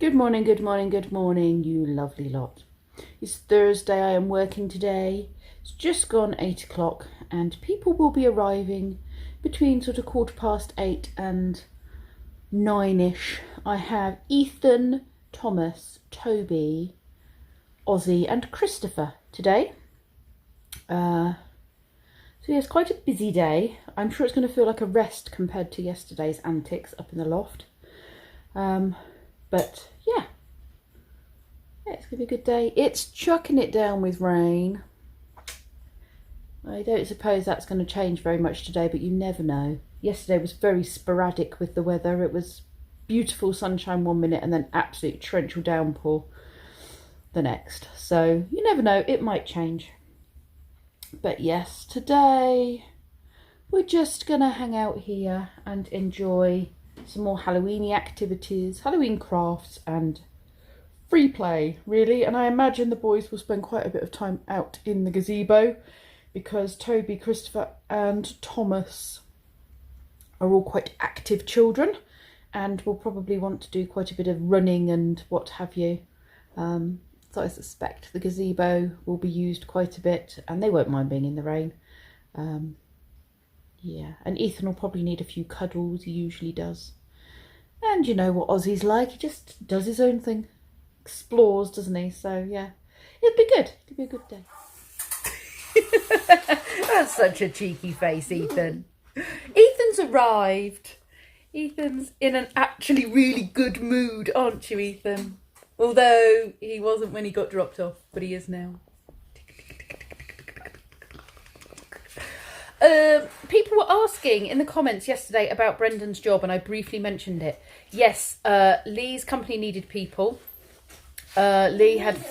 Good morning, good morning, good morning, you lovely lot. It's Thursday, I am working today. It's just gone 8 o'clock and people will be arriving between sort of 8:15 and 9ish. I have Ethan, Thomas, Toby, Ozzy and Christopher today. So yeah, it's quite a busy day. I'm sure it's going to feel like a rest compared to yesterday's antics up in the loft. But yeah, it's going to be a good day. It's chucking it down with rain. I don't suppose that's going to change very much today, but you never know. Yesterday was very sporadic with the weather. It was beautiful sunshine 1 minute and then absolute torrential downpour the next. So you never know, it might change. But yes, today we're just going to hang out here and enjoy some more Halloweeny activities, Halloween crafts and free play, really. And I imagine the boys will spend quite a bit of time out in the gazebo because Toby, Christopher and Thomas are all quite active children and will probably want to do quite a bit of running and what have you. So I suspect the gazebo will be used quite a bit and they won't mind being in the rain. Yeah, and Ethan will probably need a few cuddles, he usually does. And you know what Ozzy's like, he just does his own thing. Explores, doesn't he? So yeah, it'll be good. It'll be a good day. That's such a cheeky face, Ethan. Ethan's arrived. Ethan's in an actually really good mood, aren't you, Ethan? Although he wasn't when he got dropped off, but he is now. People were asking in the comments yesterday about Brendan's job, and I briefly mentioned it. Yes, Lee's company needed people. Lee had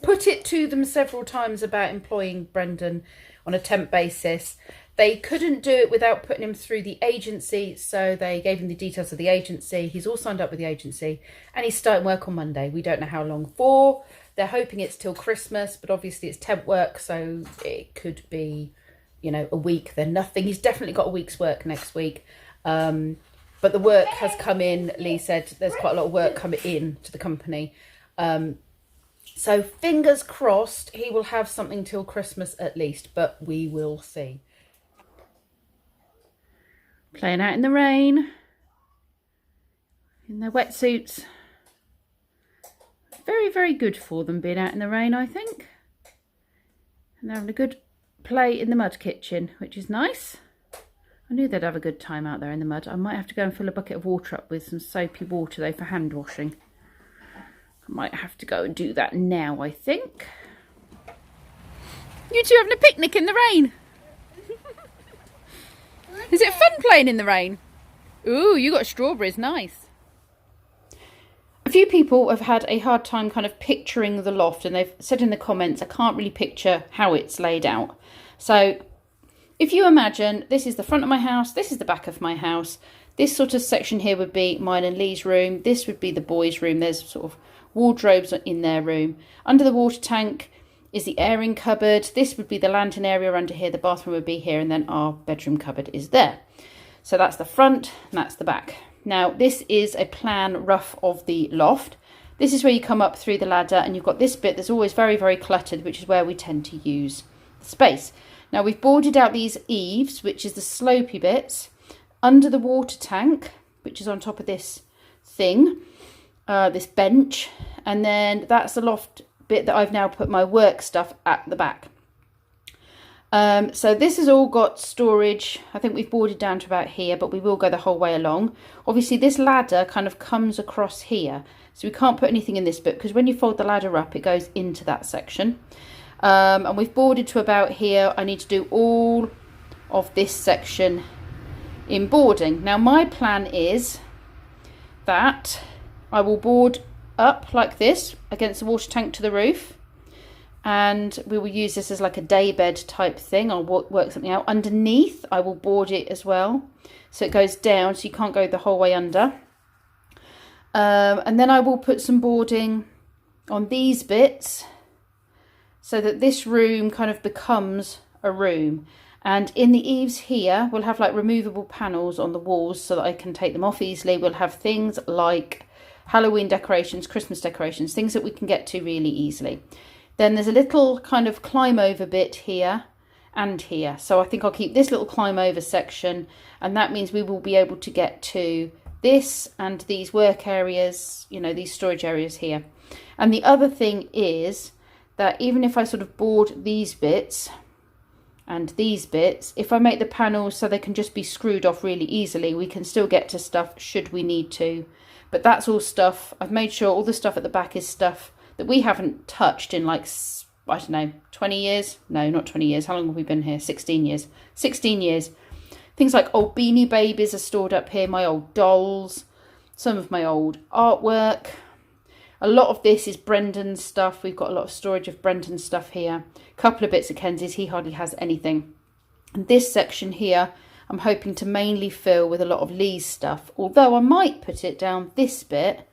put it to them several times about employing Brendan on a temp basis. They couldn't do it without putting him through the agency, so they gave him the details of the agency. He's all signed up with the agency, and he's starting work on Monday. We don't know how long for. They're hoping it's till Christmas, but obviously it's temp work, so it could be, you know, a week, then nothing. He's definitely got a week's work next week. But the work has come in. Lee said there's quite a lot of work coming in to the company. So fingers crossed he will have something till Christmas at least, but we will see. Playing out in the rain, in their wetsuits. Very, very good for them being out in the rain, I think. And they're having a good play in the mud kitchen, which is nice. I knew they'd have a good time out there in the mud. I might have to go and fill a bucket of water up with some soapy water though for hand washing. I might have to go and do that now, I think. You two having a picnic in the rain? Is it fun playing in the rain? Ooh, you got strawberries, nice. A few people have had a hard time kind of picturing the loft, and they've said in the comments, I can't really picture how it's laid out. So if you imagine this is the front of my house, this is the back of my house, this sort of section here would be mine and Lee's room, this would be the boys' room, there's sort of wardrobes in their room. Under the water tank is the airing cupboard, this would be the lantern area under here, the bathroom would be here, and then our bedroom cupboard is there. So that's the front and that's the back. Now this is a plan rough of the loft. This is where you come up through the ladder and you've got this bit that's always very, very cluttered, which is where we tend to use the space. Now we've boarded out these eaves, which is the slopey bits, under the water tank, which is on top of this thing, this bench, and then that's the loft bit that I've now put my work stuff at the back. So this has all got storage. I think we've boarded down to about here, but we will go the whole way along. Obviously this ladder kind of comes across here, so we can't put anything in this bit because when you fold the ladder up it goes into that section. And we've boarded to about here. I need to do all of this section in boarding. Now my plan is that I will board up like this against the water tank to the roof, and we will use this as like a day bed type thing. I'll work something out. Underneath I will board it as well, so it goes down so you can't go the whole way under. And then I will put some boarding on these bits so that this room kind of becomes a room. And in the eaves here, we'll have like removable panels on the walls so that I can take them off easily. We'll have things like Halloween decorations, Christmas decorations, things that we can get to really easily. Then there's a little kind of climb over bit here and here. So I think I'll keep this little climb over section, and that means we will be able to get to this and these work areas, you know, these storage areas here. And the other thing is that even if I sort of board these bits and these bits, if I make the panels so they can just be screwed off really easily, we can still get to stuff should we need to. But that's all stuff, I've made sure all the stuff at the back is stuff that we haven't touched in like, I don't know, 20 years? No, not 20 years. How long have we been here? 16 years. 16 years. Things like old Beanie Babies are stored up here, my old dolls, some of my old artwork. A lot of this is Brendan's stuff. We've got a lot of storage of Brendan's stuff here. A couple of bits of Kenzie's. He hardly has anything. And this section here, I'm hoping to mainly fill with a lot of Lee's stuff. Although I might put it down this bit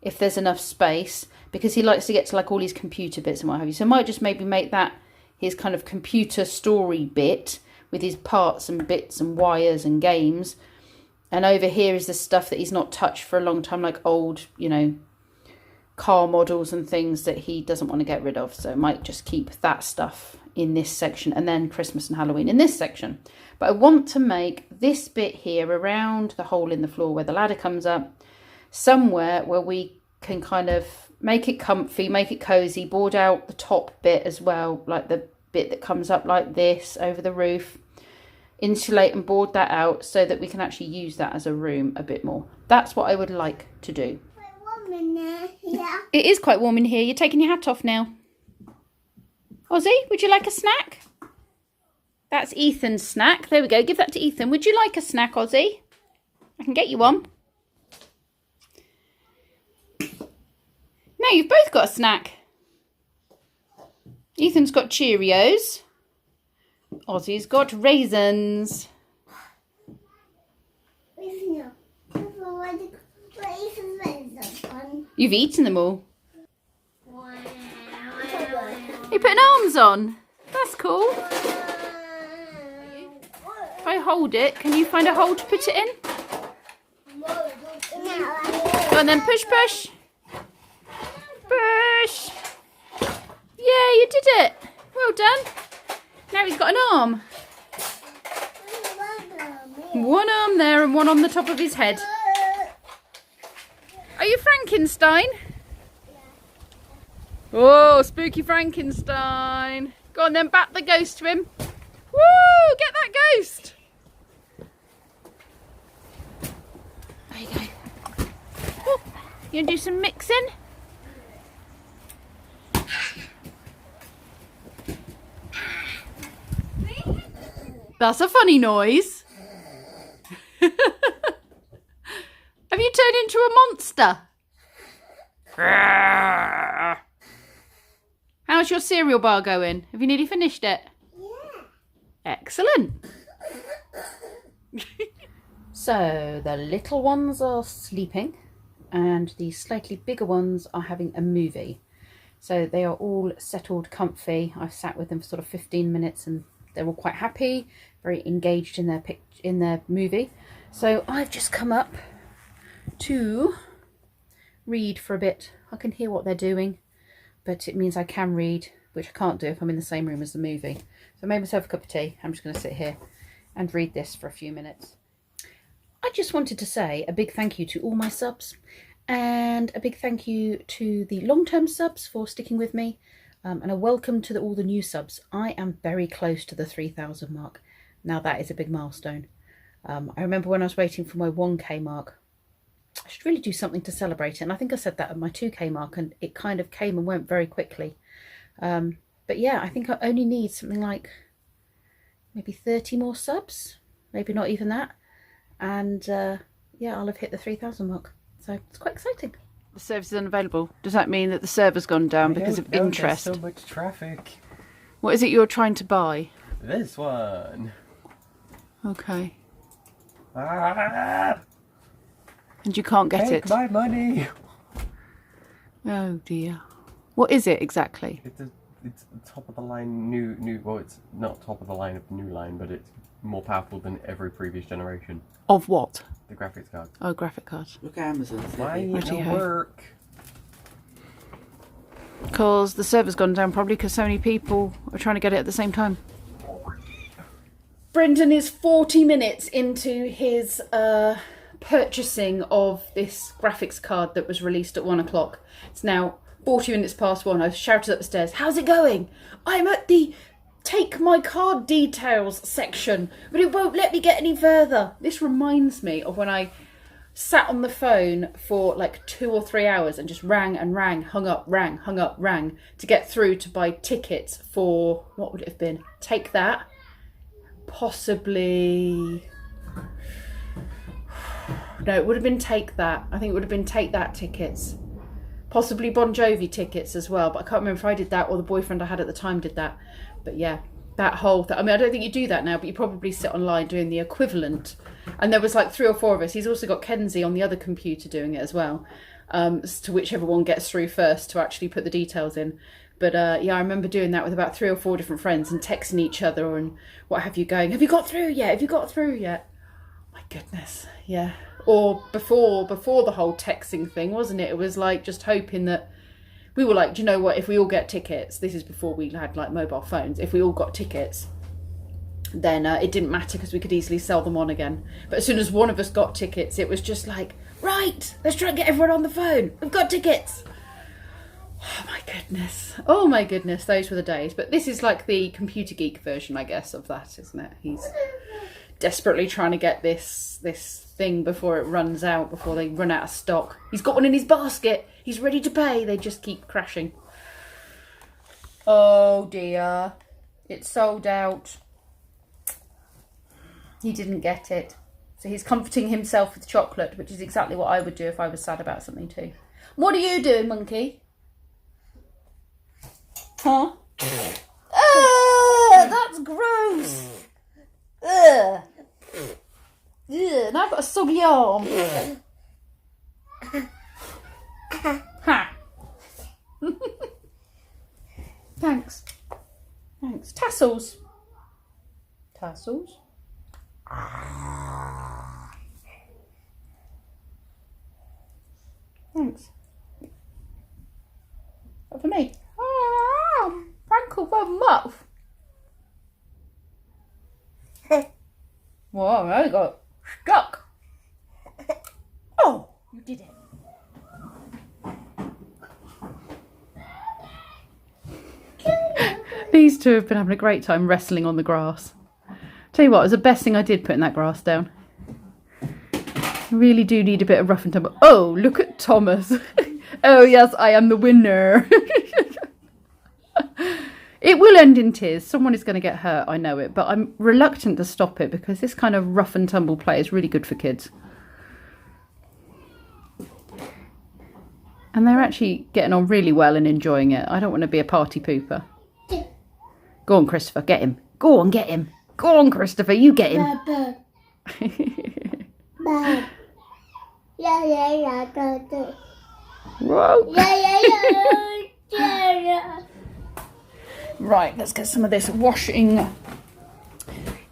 if there's enough space, because he likes to get to like all his computer bits and what have you. So I might just maybe make that his kind of computer story bit with his parts and bits and wires and games. And over here is the stuff that he's not touched for a long time, like old, you know, car models and things that he doesn't want to get rid of. So I might just keep that stuff in this section, and then Christmas and Halloween in this section. But I want to make this bit here around the hole in the floor where the ladder comes up, somewhere where we can kind of make it comfy, make it cozy, board out the top bit as well, like the bit that comes up like this over the roof, insulate and board that out so that we can actually use that as a room a bit more. That's what I would like to do. It is quite warm in here. You're taking your hat off now. Ozzy, would you like a snack? That's Ethan's snack. There we go. Give that to Ethan. Would you like a snack, Ozzy? I can get you one. No, you've both got a snack. Ethan's got Cheerios. Ozzy's got raisins. You've eaten them all. You're putting arms on. That's cool. If I hold it, can you find a hole to put it in? Go on then, push, push. Push. Yeah, you did it. Well done. Now he's got an arm. One arm there and one on the top of his head. Are you Frankenstein? Oh, spooky Frankenstein. Go on then, bat the ghost to him. Woo, get that ghost. There you go. Oh, you gonna do some mixing? That's a funny noise. Have you turned into a monster? How's your cereal bar going? Have you nearly finished it? Yeah. Excellent. So the little ones are sleeping and the slightly bigger ones are having a movie. So they are all settled comfy. I've sat with them for sort of 15 minutes and they're all quite happy, very engaged in their movie. So I've just come up to read for a bit. I can hear what they're doing, but it means I can read, which I can't do if I'm in the same room as the movie. So I made myself a cup of tea. I'm just going to sit here and read this for a few minutes. I just wanted to say a big thank you to all my subs, and a big thank you to the long-term subs for sticking with me, and a welcome to all the new subs. I am very close to the 3,000 mark. Now that is a big milestone. I remember when I was waiting for my 1k mark, I should really do something to celebrate it. And I think I said that at my 2k mark and it kind of came and went very quickly. But yeah, I think I only need something like maybe 30 more subs, maybe not even that. And yeah, I'll have hit the 3,000 mark. So it's quite exciting. The service is unavailable. Does that mean that the server's gone down because of interest? There's so much traffic. What is it you're trying to buy? This one. Okay. Ah! And you can't get Take it? my money. Oh dear. What is it exactly? It's a it's top of the line new. Well, it's not top of the line of the new line, but it's more powerful than every previous generation. Of what? The graphics card. Oh, graphic cards. Look at Amazon. Why it Righty-ho. don't work? Because the server's gone down, probably because so many people are trying to get it at the same time. Brendan is 40 minutes into his purchasing of this graphics card that was released at 1 o'clock. It's now 40 minutes past 1. I've shouted up the stairs, "How's it going? I'm at the take my card details section, but it won't let me get any further." This reminds me of when I sat on the phone for like 2 or 3 hours and just rang and rang, hung up, rang to get through to buy tickets for, what would it have been? Take That? Possibly... No, it would have been Take That. I think it would have been Take That tickets. Possibly Bon Jovi tickets as well, but I can't remember if I did that or the boyfriend I had at the time did that. But yeah, that whole thing. I mean, I don't think you do that now, but you probably sit online doing the equivalent. And there was like 3 or 4 of us. He's also got Kenzie on the other computer doing it as well, to whichever one gets through first to actually put the details in. But yeah, I remember doing that with about 3 or 4 different friends and texting each other and what have you going, "Have you got through yet? Have you got through yet?" My goodness, yeah. Or before the whole texting thing, wasn't it? It was like just hoping that we were like, do you know what, if we all get tickets, this is before we had like mobile phones, if we all got tickets, then it didn't matter because we could easily sell them on again. But as soon as one of us got tickets, it was just like, right, let's try and get everyone on the phone. We've got tickets. Oh my goodness, those were the days. But this is like the computer geek version, I guess, of that, isn't it? He's desperately trying to get this thing before it runs out, before they run out of stock. He's got one in his basket. He's ready to pay. They just keep crashing. Oh dear. It's sold out. He didn't get it. So he's comforting himself with chocolate, which is exactly what I would do if I was sad about something too. What are you doing, monkey? Huh? That's gross. Ugh. Ugh. Now I've got a soggy arm. Ha. Thanks. Tassels. Thanks. What for me? Thank you very much. Well, I got stuck. Oh, you did it. These two have been having a great time wrestling on the grass. Tell you what, it was the best thing I did putting that grass down. I really do need a bit of rough and tumble. Oh, look at Thomas. Oh yes, I am the winner. It will end in tears. Someone is going to get hurt, I know it. But I'm reluctant to stop it because this kind of rough and tumble play is really good for kids. And they're actually getting on really well and enjoying it. I don't want to be a party pooper. Go on, Christopher, get him. Go on, get him. Go on, Christopher, you get him. Whoa. Right, let's get some of this washing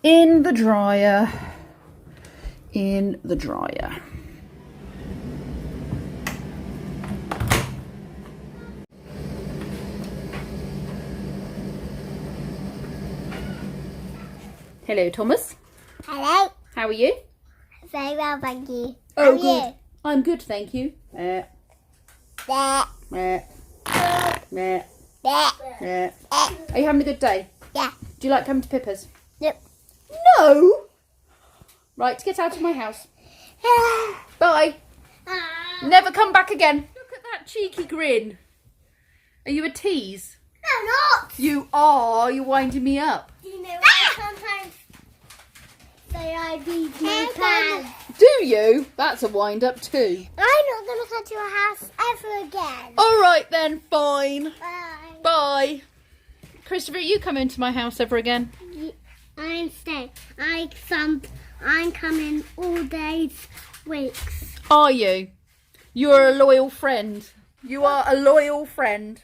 in the dryer. Hello, Thomas. Hello. How are you? Very well, thank you. Oh, How good. are you? I'm good, thank you. There. Are There. you having a good day? Yeah. Do you like coming to Pippa's? Yep. No. Right, get out of my house. Bye. Never come back again. Look at that cheeky grin. Are you a tease? No, not. You are. You're winding me up. You know, I sometimes say I beat my pants. Do you? That's a wind up too. I'm not going to come to your house ever again. All right then, fine. Bye. Bye. Christopher, you come into my house ever again? I'm staying. I'm coming all days, weeks. Are you? You're a loyal friend. You are a loyal friend.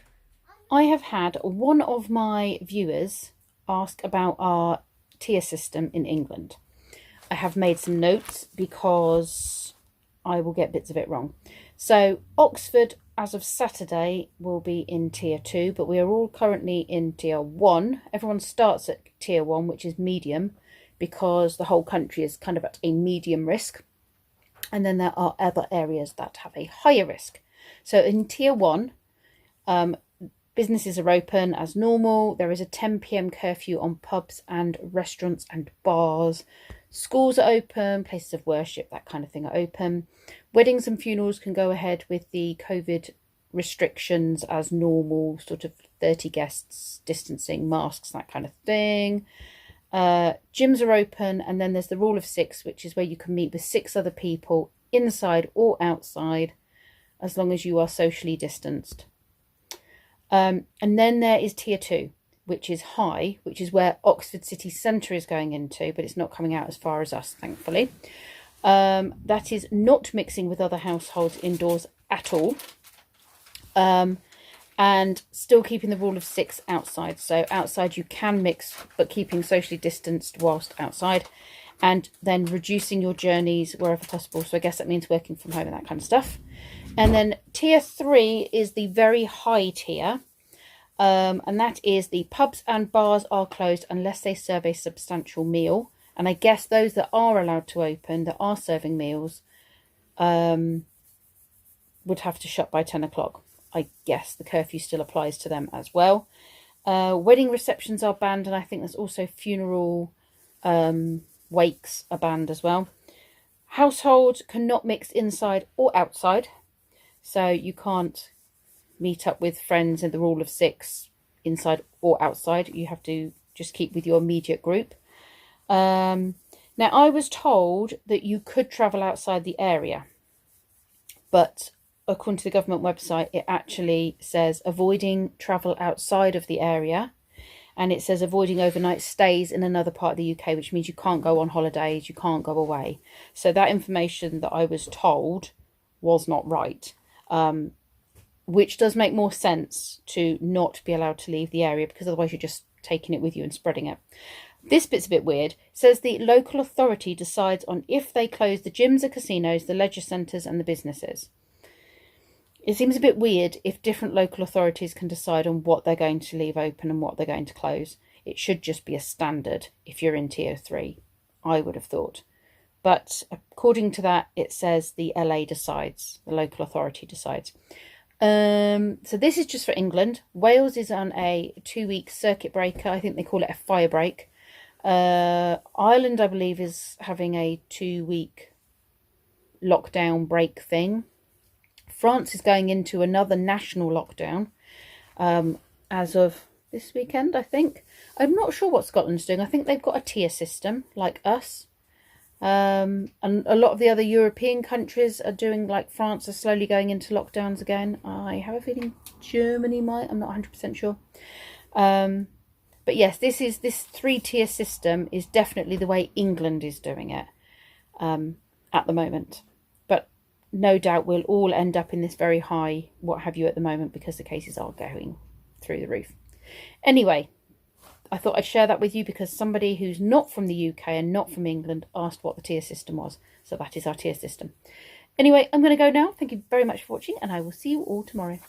I have had one of my viewers ask about our tier system in England. I have made some notes because I will get bits of it wrong. So Oxford, as of Saturday, will be in tier 2, but we are all currently in tier 1. Everyone starts at tier 1, which is medium, because the whole country is kind of at a medium risk. And then there are other areas that have a higher risk. So in tier 1, businesses are open as normal. There is a 10 p.m. curfew on pubs and restaurants and bars. Schools are open, places of worship, that kind of thing are open. Weddings and funerals can go ahead with the COVID restrictions as normal, sort of 30 guests, distancing, masks, that kind of thing. Gyms are open, and then there's the rule of 6, which is where you can meet with 6 other people inside or outside, as long as you are socially distanced. And then there is tier 2, which is high, which is where Oxford City Centre is going into, but it's not coming out as far as us, thankfully. That is not mixing with other households indoors at all. And still keeping the rule of 6 outside. So outside you can mix, but keeping socially distanced whilst outside. And then reducing your journeys wherever possible. So I guess that means working from home and that kind of stuff. And then tier 3 is the very high tier. And that is the pubs and bars are closed unless they serve a substantial meal. And I guess those that are allowed to open, that are serving meals, would have to shut by 10 o'clock. I guess the curfew still applies to them as well. Wedding receptions are banned, and I think there's also funeral wakes are banned as well. Household cannot mix inside or outside. So you can't meet up with friends in the rule of 6 inside or outside. You have to just keep with your immediate group. Now, I was told that you could travel outside the area, but according to the government website, it actually says avoiding travel outside of the area, and it says avoiding overnight stays in another part of the UK, which means you can't go on holidays, you can't go away. So that information that I was told was not right. Which does make more sense to not be allowed to leave the area, because otherwise you're just taking it with you and spreading it. This bit's a bit weird. It says the local authority decides on if they close the gyms, the casinos, the leisure centres and the businesses. It seems a bit weird if different local authorities can decide on what they're going to leave open and what they're going to close. It should just be a standard if you're in tier 3, I would have thought. But according to that, it says the LA decides, the local authority decides. So this is just for England. Wales is on a 2-week circuit breaker. I think they call it a fire break. Ireland, I believe, is having a 2-week lockdown break thing. France is going into another national lockdown as of this weekend, I think. I'm not sure what Scotland's doing. I think they've got a tier system like us. And a lot of the other European countries are doing, like France are slowly going into lockdowns again. I have a feeling Germany might. I'm not 100% sure. But yes, this 3-tier system is definitely the way England is doing it at the moment. But no doubt we'll all end up in this very high what have you at the moment, because the cases are going through the roof. Anyway, I thought I'd share that with you because somebody who's not from the UK and not from England asked what the tier system was. So that is our tier system. Anyway, I'm going to go now. Thank you very much for watching, and I will see you all tomorrow.